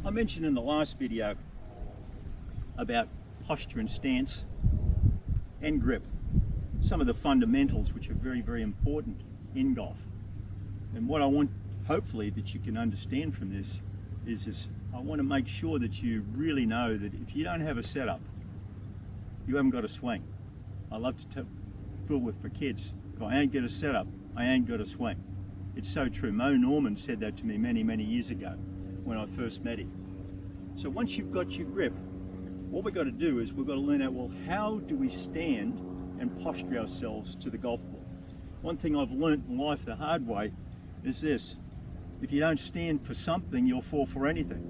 I mentioned in the last video about posture and stance and grip, some of the fundamentals which are very, very important in golf. And what I want, hopefully, that you can understand from this is I want to make sure that you really know that if you don't have a setup, you haven't got a swing. I love to fool with for kids. If I ain't got a setup, I ain't got a swing. It's so true. Mo Norman said that to me many, many years ago when I first met him. So once you've got your grip, what we've got to do is we've got to learn out, well, how do we stand and posture ourselves to the golf ball? One thing I've learnt in life the hard way is this: if you don't stand for something, you'll fall for anything.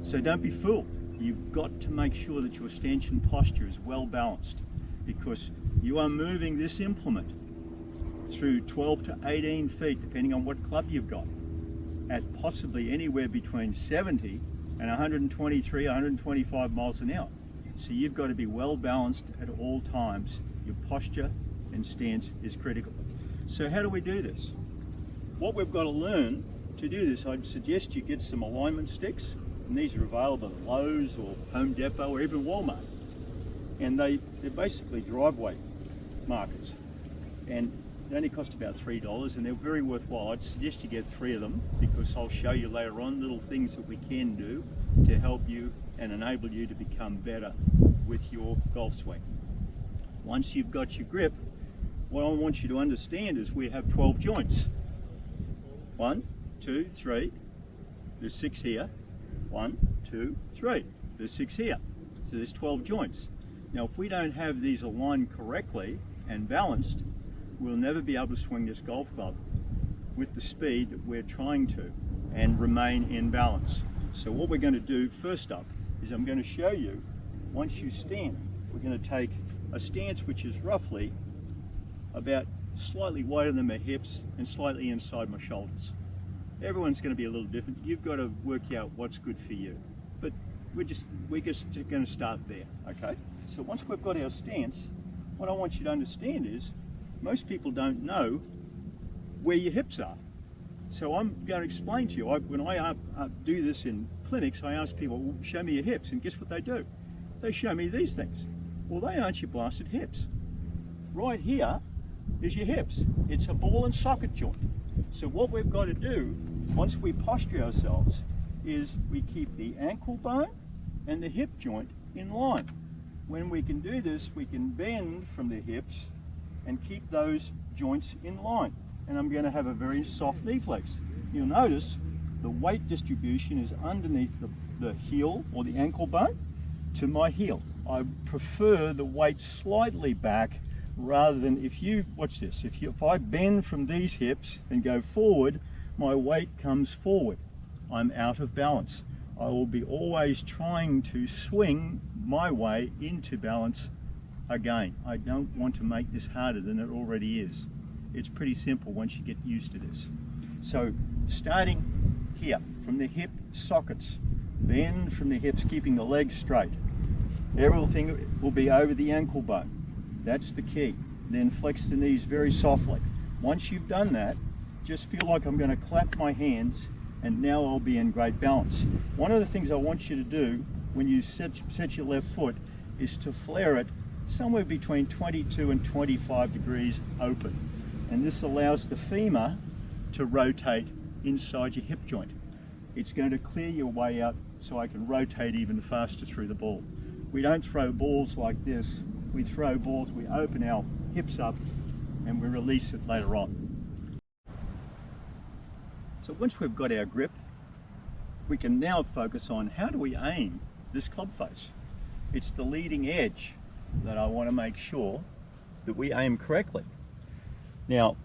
So don't be fooled. You've got to make sure that your stance and posture is well balanced, because you are moving this implement through 12 to 18 feet, depending on what club you've got, at possibly anywhere between 70 and 123, 125 miles an hour. So you've got to be well balanced at all times. Your posture and stance is critical. So how do we do this? What we've got to learn to do this, I'd suggest you get some alignment sticks, and these are available at Lowe's or Home Depot or even Walmart. And they're basically driveway markers. And they only cost about $3 and they're very worthwhile. I'd suggest you get 3 of them, because I'll show you later on little things that we can do to help you and enable you to become better with your golf swing. Once you've got your grip, what I want you to understand is we have 12 joints. 1, 2, 3, there's 6 here. 1, 2, 3, there's 6 here. So there's 12 joints. Now if we don't have these aligned correctly and balanced, we'll never be able to swing this golf club with the speed that we're trying to and remain in balance. So what we're going to do first up is I'm going to show you, once you stand, we're going to take a stance which is roughly about slightly wider than my hips and slightly inside my shoulders. Everyone's going to be a little different. You've got to work out what's good for you. But we're just going to start there, okay? So once we've got our stance, what I want you to understand is most people don't know where your hips are. So I'm going to explain to you, when I do this in clinics, I ask people, well, show me your hips, and guess what they do? They show me these things. Well, they aren't your blasted hips. Right here is your hips. It's a ball and socket joint. So what we've got to do, once we posture ourselves, is we keep the ankle bone and the hip joint in line. When we can do this, we can bend from the hips and keep those joints in line. And I'm going to have a very soft knee flex. You'll notice the weight distribution is underneath the heel or the ankle bone to my heel. I prefer the weight slightly back rather than, if you, watch this, if I bend from these hips and go forward, my weight comes forward. I'm out of balance. I will be always trying to swing my way into balance again. I don't want to make this harder than it already is. It's pretty simple once you get used to this. So starting here from the hip sockets, bend from the hips, keeping the legs straight. Everything will be over the ankle bone. That's the key. Then flex the knees very softly. Once you've done that, just feel like I'm going to clap my hands, and now I'll be in great balance. One of the things I want you to do when you set your left foot is to flare it somewhere between 22 and 25 degrees open. And this allows the femur to rotate inside your hip joint. It's going to clear your way out so I can rotate even faster through the ball. We don't throw balls like this. We throw balls, we open our hips up and we release it later on. So once we've got our grip, we can now focus on how do we aim this club face. It's the leading edge that I want to make sure that we aim correctly. Now,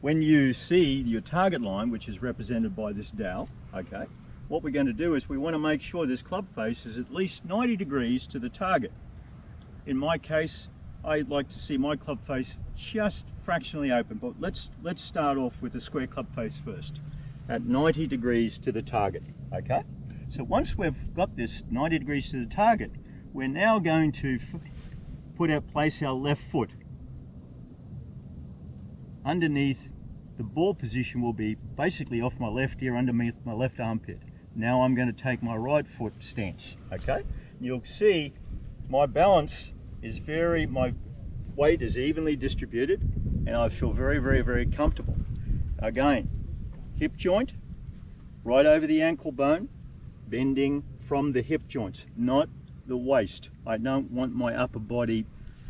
when you see your target line, which is represented by this dowel, okay, what we're going to do is we want to make sure this club face is at least 90 degrees to the target. In my case, I'd like to see my club face just fractionally open, but let's start off with the square club face first, at 90 degrees to the target, okay? So once we've got this 90 degrees to the target, we're now going to place our left foot underneath. The ball position will be basically off my left ear, underneath my left armpit. Now I'm going to take my right foot stance, okay? You'll see my balance is my weight is evenly distributed, and I feel very, very, very comfortable. Again, hip joint, right over the ankle bone, bending from the hip joints, not the waist. I don't want my upper body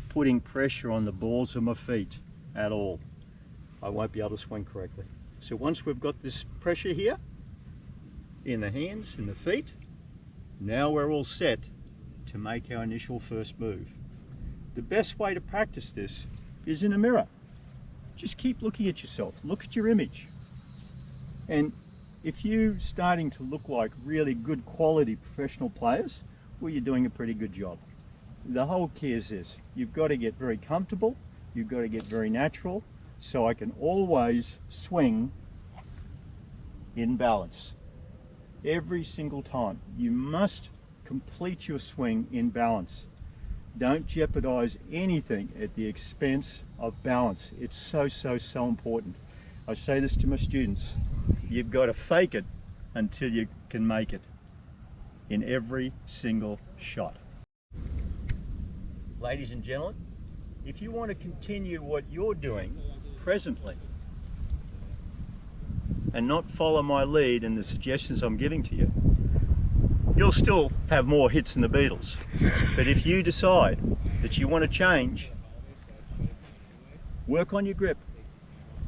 putting pressure on the balls of my feet at all. I won't be able to swing correctly. So once we've got this pressure here, in the hands, in the feet, now we're all set to make our initial first move. The best way to practice this is in a mirror. Just keep looking at yourself, look at your image. And if you're starting to look like really good quality professional players, well, you're doing a pretty good job. The whole key is this: you've got to get very comfortable, you've got to get very natural, so I can always swing in balance. Every single time. You must complete your swing in balance. Don't jeopardize anything at the expense of balance. It's so, so, so important. I say this to my students: you've got to fake it until you can make it in every single shot. Ladies and gentlemen, if you want to continue what you're doing presently and not follow my lead and the suggestions I'm giving to you, you'll still have more hits than the Beatles. But if you decide that you want to change, work on your grip,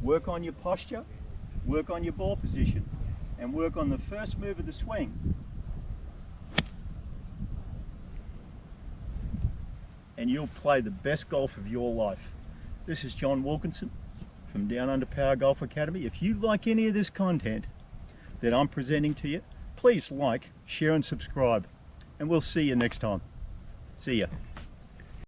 work on your posture, work on your ball position, and work on the first move of the swing, and you'll play the best golf of your life. This is John Wilkinson from Down Under Power Golf Academy. If you like any of this content that I'm presenting to you, please like, share and subscribe, and we'll see you next time. See ya.